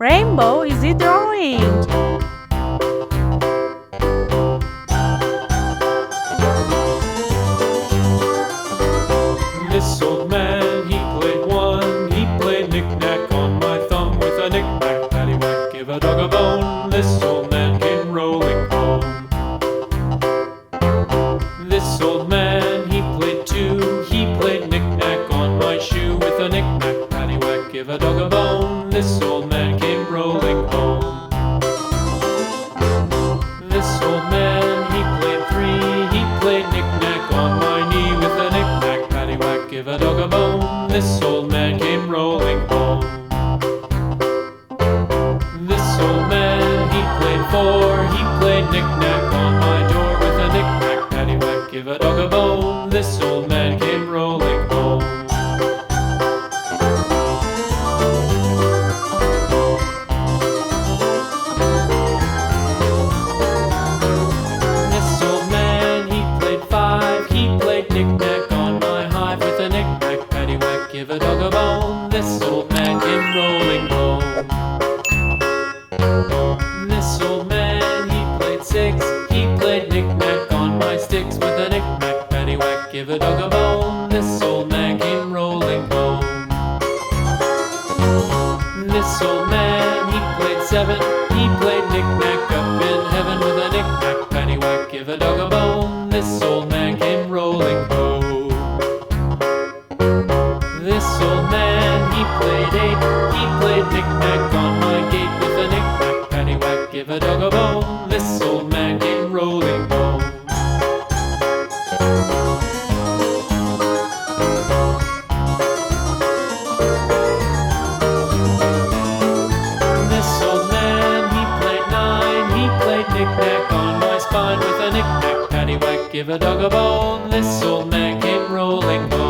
rainbow is he drawing? This old man, he played one. He played knick-knack on my thumb with a knick-knack, paddywhack, give a dog a bone. This old man came rolling home. This old man, he played two. He played knick-knack on my shoe with a knick-knack, paddywhack, give a dog a bone. This old man came rolling home. This old man, he played three. He played knick-knack on my knee with a knick-knack, paddywhack, give a dog a bone. This old man came rolling home. This old man, he played four. He played knick-knack on my door with a knick-knack, paddywhack, give a dog a bone. This old man came rolling home. This old man, he played five. He played knick-knack on my hive with a knick-knack, paddywhack, give a dog a bone. This old man came rolling home. This old man, he played six. He played knick-knack on my sticks with a knick-knack, paddywhack, give a dog a bone. This old man came rolling home. This old man, he played seven. He played knick-knack up in heaven with a knick-knack, paddywhack, give a dog a bone. This old man came rolling home. This old man, he played eight. He played knick-knack on my gate with a knick-knack, paddywhack, give a dog a bone. This old man came rolling home. This old man, he played nine. He played knick-knack on my spine with a knick-knack, paddywhack, give a dog a bone. This old man came rolling home.